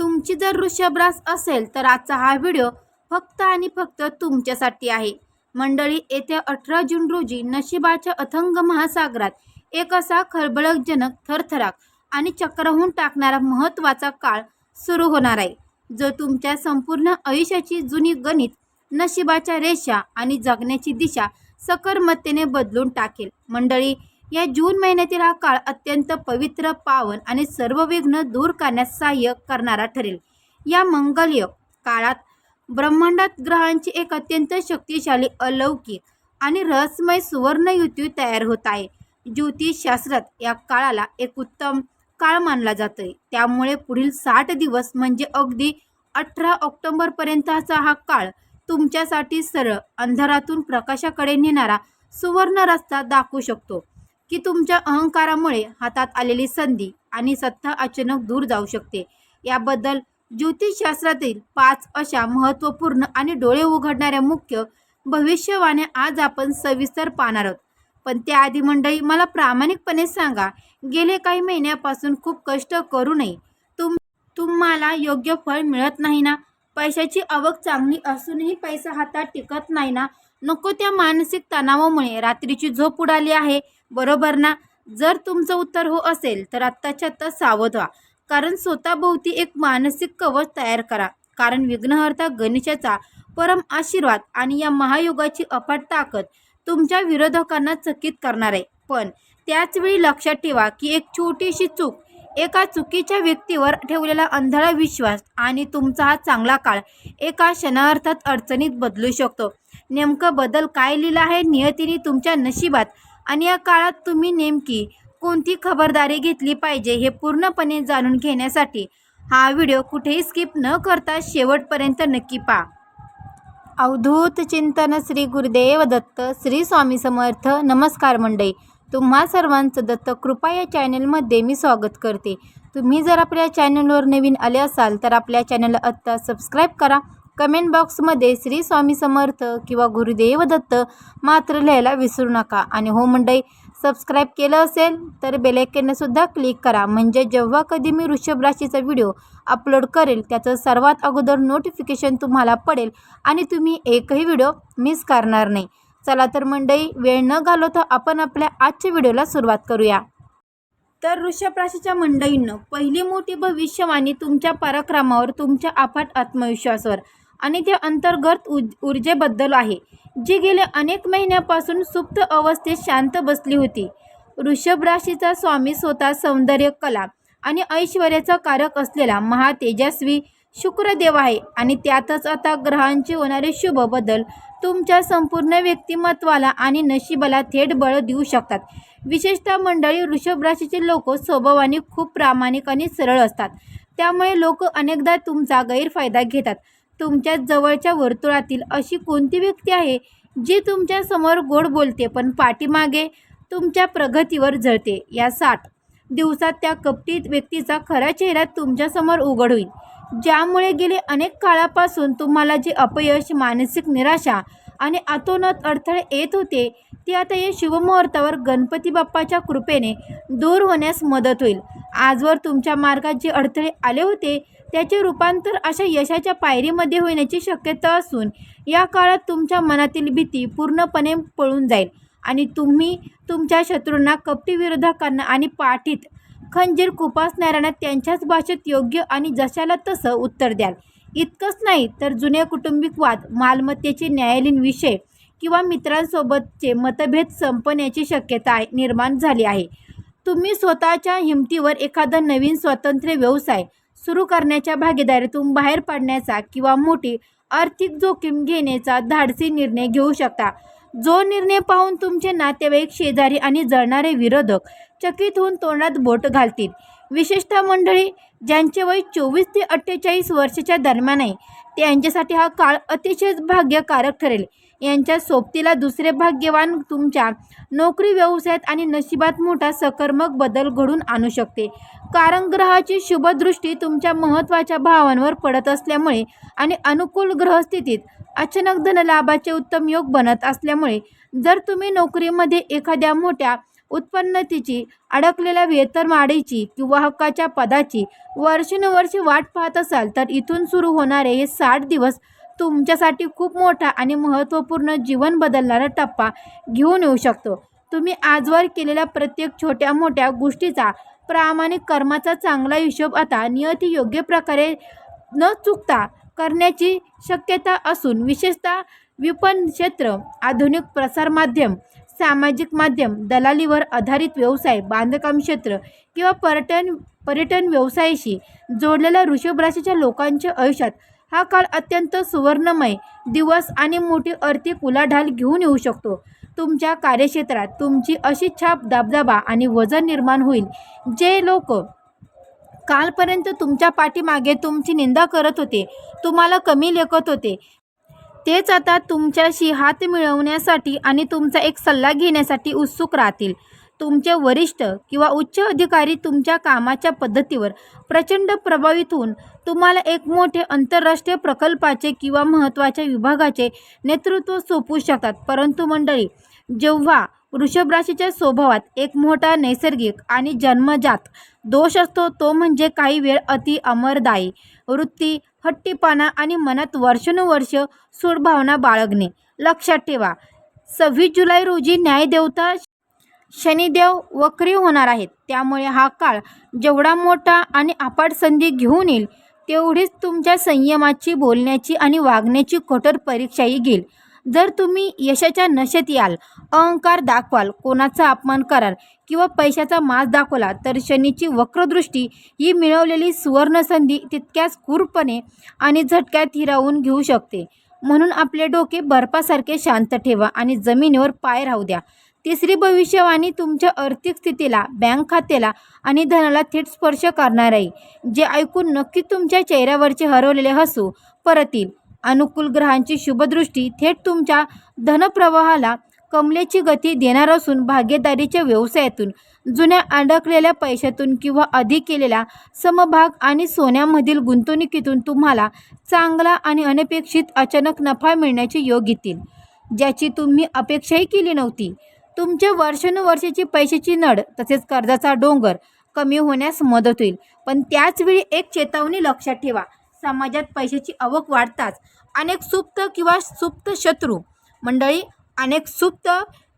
तुमची जर वृषभ रास असेल तर आजचा हा व्हिडिओ फक्त आणि फक्त तुमच्यासाठी आहे. मंडळी, येत्या 18 जून रोजी नशिबाच्या अथंग महासागरात एक असा खळबळजनक, थरथराक आणि चक्रावून टाकणारा महत्त्वाचा काळ सुरू होणार आहे, जो तुमच्या संपूर्ण आयुष्याची जुनी गणित, नशिबाच्या रेषा आणि जगण्याची दिशा सकर्मतेने बदलून टाकेल. मंडळी, या जून महिन्यातील हा काळ अत्यंत पवित्र, पावन आणि सर्व विघ्न दूर करण्यास सहाय्य करणारा ठरेल. या मंगलयोग काळात ब्रह्मांडात ग्रहांची एक अत्यंत शक्तिशाली, अलौकिक आणि रहस्यमय सुवर्ण युती तयार होत आहे. ज्योतिषशास्त्रात या काळाला एक उत्तम काळ मानला जातोय. त्यामुळे पुढील 60 दिवस म्हणजे अगदी 18 ऑक्टोबरपर्यंतचा हा काळ तुमच्यासाठी सरळ अंधारातून प्रकाशाकडे नेणारा सुवर्ण रस्ता दाखवू शकतो, की तुमच्या अहंकारामुळे हातात आलेली संधी आणि सत्ता अचानक दूर जाऊ शकते. याबद्दल ज्योतिषशास्त्रातील 5 अशा महत्त्वपूर्ण आणि डोळे उघडणाऱ्या मुख्य भविष्यवाण्या आज आपण सविस्तर पाहणार आहोत. पण त्याआधी मंडळी, मला प्रामाणिकपणे सांगा, गेले काही महिन्यापासून खूप कष्ट करू नये तुम्हाला योग्य फळ मिळत नाही ना? पैशाची आवक चांगली असूनही पैसा हातात टिकत नाही ना? नको त्या मानसिक तणावामुळे रात्रीची झोप उडाली आहे, बरोबर ना? जर तुमचं उत्तर हो असेल तर आत्ताच्या आत्ता सावध व्हा, कारण स्वतःभोवती एक मानसिक कवच तयार करा. कारण विघ्नहर्ता गणेशाचा परम आशीर्वाद आणि या महायुगाची अफाट ताकद तुमच्या विरोधकांना चकित करणार आहे. पण त्याचवेळी लक्षात ठेवा की एक छोटीशी चूक, एका चुकीच्या व्यक्तीवर ठेवलेला अंधारा विश्वास आणि तुमचा हा चांगला काळ एका क्षणार्थात अडचणीत बदलू शकतो. नेमकं बदल काय लिहिलं आहे नियतीने तुमच्या नशिबात आणि या काळात तुम्ही नेमकी कोणती खबरदारी घेतली पाहिजे हे पूर्णपणे जाणून घेण्यासाठी हा व्हिडिओ कुठेही स्किप न करता शेवटपर्यंत नक्की पहा. अवधूत चिंतन. श्री गुरुदेव दत्त. श्री स्वामी समर्थ. नमस्कार मंडळी, तुम्हा सर्वांचं दत्त कृपा या चॅनलमध्ये मी स्वागत करते. तुम्ही जर आपल्या चॅनलवर नवीन आले असाल तर आपल्या चॅनलला आत्ता सबस्क्राईब करा. कमेंट बॉक्समध्ये श्री स्वामी समर्थ किंवा गुरुदेव दत्त मात्र लिहायला विसरू नका. आणि हो मंडळी, सबस्क्राईब केलं असेल तर बेलायकनसुद्धा क्लिक करा, म्हणजे जेव्हा कधी मी वृषभ राशीचा व्हिडिओ अपलोड करेल त्याचं सर्वात अगोदर नोटिफिकेशन तुम्हाला पडेल आणि तुम्ही एकही व्हिडिओ मिस करणार नाही. चला तर मंडळी, वेळ न घालवता आपण आपल्या आजच्या व्हिडिओला सुरुवात करूया. तर वृषभ राशीच्या मंडळींनो, पहिली मोठी भविष्यवाणी तुमच्या पराक्रमावर, तुमच्या अफाट आत्मविश्वासावर आणि त्या अंतर्गत ऊर्जेबद्दल आहे, जी गेल्या अनेक महिन्यापासून सुप्त अवस्थेत शांत बसली होती. वृषभ राशीचा स्वामी स्वतः सौंदर्य, कला आणि ऐश्वर्याचा कारक असलेला महातेजस्वी शुक्रदेव आहे आणि त्यातच आता ग्रहांचे होणारे शुभ बदल तुमच्या संपूर्ण व्यक्तिमत्वाला आणि नशिबाला थेट बळ देऊ शकतात. विशेषतः मंडळी, वृषभ राशीचे लोक स्वभावाने खूप प्रामाणिक आणि सरळ असतात. त्यामुळे लोक अनेकदा तुमचा गैरफायदा घेतात. तुमच्या जवळच्या वर्तुळातील अशी कोणती व्यक्ती आहे जी तुमच्या समोर गोड बोलते पण पाठीमागे तुमच्या प्रगतीवर जळते? या 60 दिवसात त्या कपटी व्यक्तीचा खरा चेहरा तुमच्यासमोर उघड होईल, ज्यामुळे गेले अनेक काळापासून तुम्हाला जे अपयश, मानसिक निराशा आणि अतोनात अडथळे येत होते ते आता या शुभमुहूर्तावर गणपती बाप्पाच्या कृपेने दूर होण्यास मदत होईल. आजवर तुमच्या मार्गात जे अडथळे आले होते त्याचे रूपांतर अशा यशाच्या पायरीमध्ये होण्याची शक्यता असून या काळात तुमच्या मनातील भीती पूर्णपणे पळून जाईल आणि तुम्ही तुमच्या शत्रूंना, कपटी विरोधकांना आणि पाठीत खंजीर खुपसणाऱ्यांना त्यांच्याच भाषेत योग्य आणि जशाला तसं उत्तर द्याल. इतकंच नाही तर जुने कौटुंबिक वाद, मालमत्तेचे न्यायालयीन विषय किंवा मित्रांसोबतचे मतभेद संपण्याची शक्यता निर्माण झाली आहे. तुम्ही स्वतःच्या हिमतीवर एखादा नवीन स्वतंत्र व्यवसाय सुरू करण्याच्या भागीदारीतून बाहेर पडण्याचा किंवा मोठी आर्थिक जोखीम घेण्याचा धाडसी निर्णय घेऊ शकता, जो निर्णय पाहून तुमचे नातेवाईक, शेजारी आणि जळणारे विरोधक चकित होऊन तोंडात बोट घालतील. विशेषतः मंडळी, ज्यांचे वय 24 ते 48 वर्षाच्या दरम्यान आहे त्यांच्यासाठी हा काळ अतिशय भाग्यकारक ठरेल. यांच्या सोबतीला दुसरे भाग्यवान तुमच्या नोकरी, व्यवसायात आणि नशिबात मोठा सकर्मक बदल घडून आणू शकते. कारण ग्रहाची शुभदृष्टी तुमच्या महत्त्वाच्या भावांवर पडत असल्यामुळे आणि अनुकूल ग्रहस्थितीत अचानक धनलाभाचे उत्तम योग बनत असल्यामुळे जर तुम्ही नोकरीमध्ये एखाद्या मोठ्या उत्पन्नतेची, अडकलेल्या वेतनवाढीची किंवा हक्काच्या पदाची वर्षानुवर्षे वाट पाहत असाल तर इथून सुरू होणारे हे 60 दिवस तुमच्यासाठी खूप मोठा आणि महत्त्वपूर्ण जीवन बदलणारा टप्पा घेऊन येऊ शकतो. तुम्ही आजवर केलेल्या प्रत्येक छोट्या मोठ्या गोष्टीचा, प्रामाणिक कर्माचा चांगला हिशोब आता नियती योग्य प्रकारे न चुकता करण्याची शक्यता असून, विशेषतः विपणन क्षेत्र, आधुनिक प्रसारमाध्यम, सामाजिक माध्यम, दलालीवर आधारित व्यवसाय, बांधकाम क्षेत्र किंवा पर्यटन व्यवसायाशी जोडलेल्या वृषभ राशीच्या लोकांच्या आयुष्यात हा काळ अत्यंत सुवर्णमय दिवस आणि मोठी आर्थिक उलाढाल घेऊन येऊ शकतो. तुमच्या कार्यक्षेत्रात तुमची अशी छाप, दबदबा आणि वजन निर्माण होईल, जे लोक कालपर्यंत तुमच्या पाठीमागे तुमची निंदा करत होते, तुम्हाला कमी लेखत होते, तेच आता तुमच्याशी हात मिळवण्यासाठी आणि तुमचा एक सल्ला घेण्यासाठी उत्सुक राहतील. तुमचे वरिष्ठ किंवा उच्च अधिकारी तुमच्या कामाच्या पद्धतीवर प्रचंड प्रभावित होऊन तुम्हाला एक मोठे आंतरराष्ट्रीय प्रकल्पाचे किंवा महत्त्वाच्या विभागाचे नेतृत्व सोपवू शकतात. परंतु मंडळी, जेव्हा वृषभ राशीच्या स्वभावात एक मोठा नैसर्गिक आणि जन्मजात दोष असतो, तो म्हणजे काही वेळ अति अमरदायी वृत्ती, हट्टीपणा आणि मनात वर्षानुवर्ष सूडभावना बाळगणे. लक्षात ठेवा, 26 जुलै रोजी न्यायदेवता शनिदेव वक्री होणार आहेत. त्यामुळे हा काळ जेवढा मोठा आणि अफाट संधी घेऊन येईल, तेवढीच तुमच्या संयमाची, बोलण्याची आणि वागण्याची कठोर परीक्षाही घेईल. जर तुम्ही यशाच्या नशेत याल, अहंकार दाखवाल, कोणाचा अपमान कराल किंवा पैशाचा माज दाखवला, तर शनीची वक्रदृष्टी ही मिळवलेली सुवर्णसंधी तितक्याच क्रूरपणे आणि झटक्यात हिरावून घेऊ शकते. म्हणून आपले डोके बर्फासारखे शांत ठेवा आणि जमिनीवर पाय राहू द्या. तिसरी भविष्यवाणी तुमच्या आर्थिक स्थितीला, बँक खात्याला आणि धनाला थेट स्पर्श करणार आहे, जे ऐकून नक्की तुमच्या चेहऱ्यावरचे हरवलेले हसू परत येईल. अनुकूल ग्रहांची शुभदृष्टी थेट तुमच्या धनप्रवाहाला कमलेची गती देणार असून, भागीदारीच्या व्यवसायातून, जुन्या अडकलेल्या पैशातून किंवा आधी केलेल्या समभाग आणि सोन्यामधील गुंतवणुकीतून तुम्हाला चांगला आणि अनपेक्षित अचानक नफा मिळण्याचे योग येतील, ज्याची तुम्ही अपेक्षाही केली नव्हती. तुमच्या वर्षानुवर्षाची पैशाची नड तसेच कर्जाचा डोंगर कमी होण्यास मदत होईल. पण त्याचवेळी एक चेतावणी लक्षात ठेवा, समाजात पैशाची आवक वाढताच अनेक सुप्त किंवा सुप्त शत्रू मंडळी, अनेक सुप्त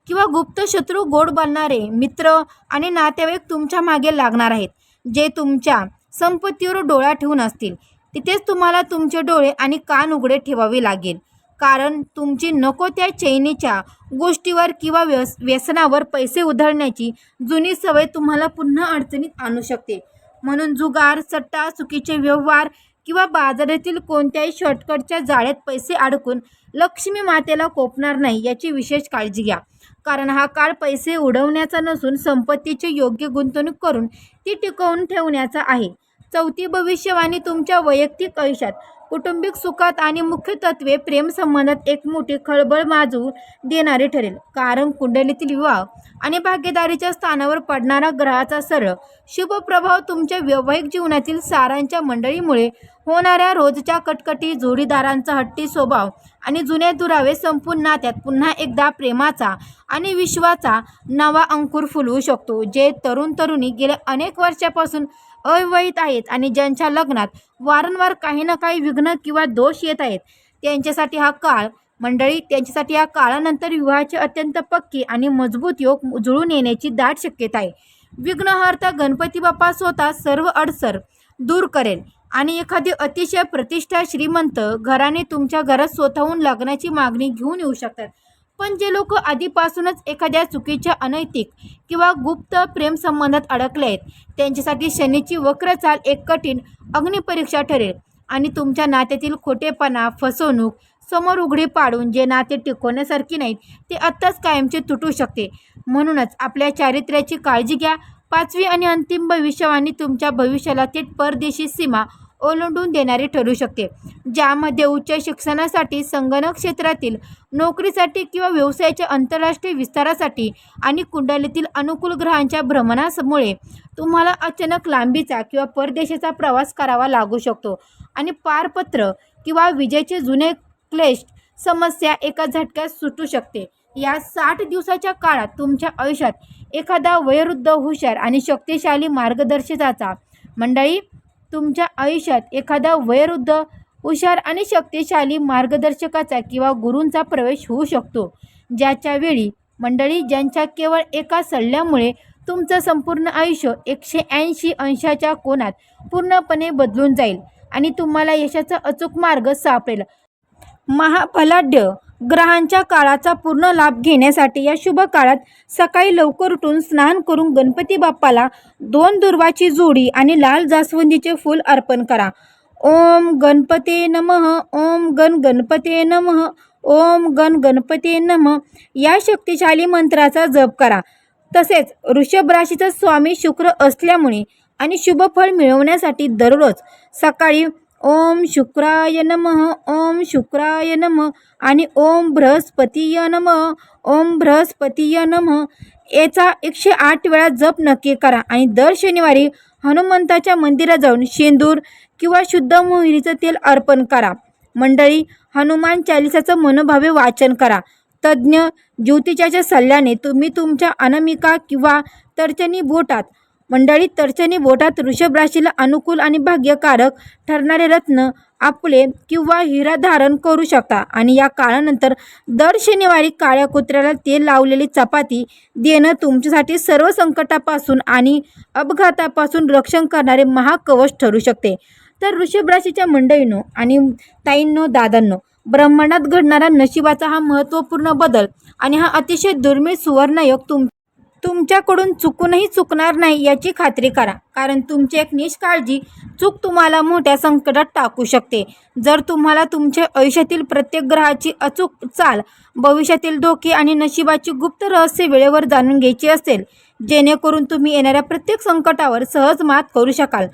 किंवा गुप्त शत्रू, गोड बोलणारे मित्र आणि नातेवाईक तुमच्या मागे लागणार आहेत, जे तुमच्या संपत्तीवर डोळा ठेवून असतील. तिथेच तुम्हाला तुमचे डोळे आणि कान उघडे ठेवावे लागेल, कारण तुमची नको त्या चैनीच्या गोष्टीवर किंवा व्यसनावर पैसे उधळण्याची जुनी सवय तुम्हाला पुन्हा अडचणीत आणू शकते. म्हणून जुगार, सट्टा, चुकीचे व्यवहार किंवा बाजारातील कोणत्याही शॉर्टकटच्या जाळ्यात पैसे अडकून लक्ष्मी मातेला कोपणार नाही, याची विशेष काळजी घ्या. कारण हा काळ पैसे उडवण्याचा नसून संपत्तीची योग्य गुंतवणूक करून ती टिकवून ठेवण्याचा आहे. चौथी भविष्यवाणी तुमच्या वैयक्तिक आयुष्यात, कौटुंबिक सुखात आणि मुख्य तत्वे प्रेमसंबंधात एक मोठी खळबळ माजवू देणारी ठरेल. कारण कुंडलीतील विवाह आणि भागीदारीच्या स्थानावर पडणारा ग्रहाचा सरळ शुभ प्रभाव तुमच्या वैवाहिक जीवनातील सारांच्या मंडळीमुळे होणाऱ्या रोजच्या कटकटी, जोडीदारांचा हट्टी स्वभाव आणि जुने दुरावे संपून नात्यात पुन्हा एकदा प्रेमाचा आणि विश्वाचा नवा अंकुर फुलवू शकतो. जे तरुण तरुणी गेल्या अनेक वर्षापासून अविवाहित आहेत आणि ज्यांच्या लग्नात वारंवार काही ना काही विघ्न किंवा दोष येत आहेत, त्यांच्यासाठी हा काळ मंडळी, त्यांच्यासाठी या काळानंतर विवाहाचे अत्यंत पक्की आणि मजबूत योग जुळून येण्याची दाट शक्यता आहे. विघ्नहर्ता गणपती बाप्पा स्वतः सर्व अडसर दूर करेल आणि एखादी अतिशय प्रतिष्ठा श्रीमंत घराने तुमच्या घरात स्वतःहून लग्नाची मागणी घेऊन येऊ शकतात. पण जे लोक आधीपासूनच एखाद्या चुकीच्या, अनैतिक किंवा गुप्त प्रेमसंबंधात अडकले आहेत, त्यांच्यासाठी शनीची वक्रचाल एक कठीण अग्निपरीक्षा ठरेल आणि तुमच्या नात्यातील खोटेपणा, फसवणूक समोर उघडी पाडून जे नाते टिकवण्यासारखी नाहीत, ते आत्ताच कायमचे तुटू शकते. म्हणूनच आपल्या चारित्र्याची काळजी घ्या. पाचवी आणि अंतिम भविष्यवाणी तुमच्या भविष्याला थेट परदेशी सीमा ओलांडून देणारी ठरू शकते, ज्यामध्ये उच्च शिक्षणासाठी, संगणक क्षेत्रातील नोकरीसाठी किंवा व्यवसायाच्या आंतरराष्ट्रीय विस्तारासाठी आणि कुंडलीतील अनुकूल ग्रहांच्या भ्रमणामुळे तुम्हाला अचानक लांबीचा किंवा परदेशाचा प्रवास करावा लागू शकतो आणि पारपत्र किंवा विजेचे जुने क्लेश समस्या एका झटक्यात सुटू शकते. या 60 दिवसाच्या काळात तुमच्या आयुष्यात एखादा वयोवृद्ध, हुशार आणि शक्तिशाली मार्गदर्शकाचा मंडळी तुमच्या आयुष्यात एखादा वयोवृद्ध, हुशार आणि शक्तिशाली मार्गदर्शकाचा किंवा गुरूंचा प्रवेश होऊ शकतो, ज्याच्या वेळी मंडळी ज्यांच्या केवळ एका सल्ल्यामुळे तुमचं संपूर्ण आयुष्य 180 अंशाच्या कोनात पूर्णपणे बदलून जाईल आणि तुम्हाला यशाचा अचूक मार्ग सापडेल. महाफलाढ्य ग्रहांच्या काळाचा पूर्ण लाभ घेण्यासाठी या शुभ काळात सकाळी लवकर उठून स्नान करून गणपती बाप्पाला 2 दुर्वाची जोडी आणि लाल जास्वंदीचे फूल अर्पण करा. ओम गणपते नमः, ओम गणपते नमः, ओम गणपते नमः या शक्तिशाली मंत्राचा जप करा. तसेच वृषभ राशीचा स्वामी शुक्र असल्यामुळे आणि शुभ फळ मिळवण्यासाठी दररोज सकाळी ओम शुक्राय नमः, ओम शुक्राय नमः आणि ओम बृहस्पतीय नमः, ओम बृहस्पतीय नमः याचा 108 वेळा जप नक्की करा. आणि दर शनिवारी हनुमंताच्या मंदिरात जाऊन शेंदूर किंवा शुद्ध मोहरीचं तेल अर्पण करा. मंडळी हनुमान चालिसाचं मनोभावे वाचन करा. तज्ज्ञ ज्योतिषाच्या सल्ल्याने तुम्ही तुमच्या अनामिका किंवा तर्जनी बोटात तर्जनी बोटात वृषभ राशीला अनुकूल आणि भाग्यकारक ठरणारे रत्न आपले किंवा हिरा धारण करू शकता. आणि या काळानंतर दर शनिवारी काळ्या कुत्र्याला तेल लावलेली चपाती देणं तुमच्यासाठी सर्व संकटापासून आणि अपघातापासून रक्षण करणारे महाकवच ठरू शकते. तर वृषभ राशीच्या मंडळींनो आणि ताईंनो, दादांनो, ब्रह्मांडात घडणारा नशिबाचा हा महत्त्वपूर्ण बदल आणि हा अतिशय दुर्मिळ सुवर्णयोग तुमच्याकडून चुकूनही चुकणार नाही याची खात्री करा. कारण तुमची एक निष्काळजी चूक तुम्हाला मोठ्या संकटात टाकू शकते. जर तुम्हाला तुमच्या आयुष्यातील प्रत्येक ग्रहाची अचूक चाल, भविष्यातील धोके आणि नशिबाची गुप्त रहस्य वेळेवर जाणून घ्यायची असेल, जेणेकरून तुम्ही येणाऱ्या प्रत्येक संकटावर सहज मात करू शकाल,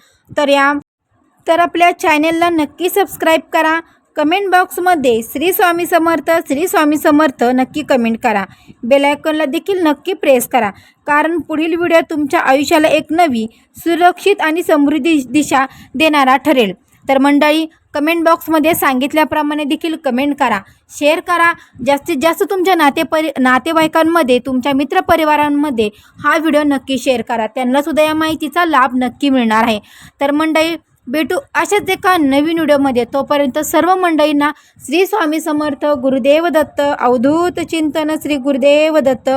तर आपल्या चॅनेलला नक्की सबस्क्राईब करा. कमेंट बॉक्समध्ये श्री स्वामी समर्थ, श्री स्वामी समर्थ नक्की कमेंट करा. बेल आयकॉनला देखील नक्की प्रेस करा, कारण पुढील व्हिडिओ तुमच्या आयुष्याला एक नवी, सुरक्षित आणि समृद्धी दिशा देणारा ठरेल. तर मंडळी कमेंट बॉक्समध्ये सांगितल्याप्रमाणे देखील कमेंट करा, शेअर करा. जास्तीत जास्त तुमच्या नातेवाईकांमध्ये, तुमच्या मित्रपरिवारांमध्ये हा व्हिडिओ नक्की शेअर करा. त्यांनासुद्धा या माहितीचा लाभ नक्की मिळणार आहे. तर मंडळी भेटू अशाच एका नवीन व्हिडिओमध्ये. तोपर्यंत सर्व मंडळींना श्री स्वामी समर्थ. गुरुदेव दत्त. अवधूत चिंतन श्री गुरुदेव दत्त.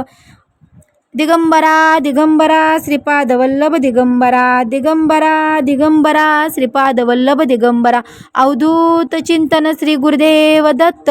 दिगंबरा दिगंबरा श्रीपाद वल्लभ दिगंबरा, दिगंबरा दिगंबरा श्रीपाद वल्लभ दिगंबरा. अवधूत चिंतन श्री गुरुदेव दत्त.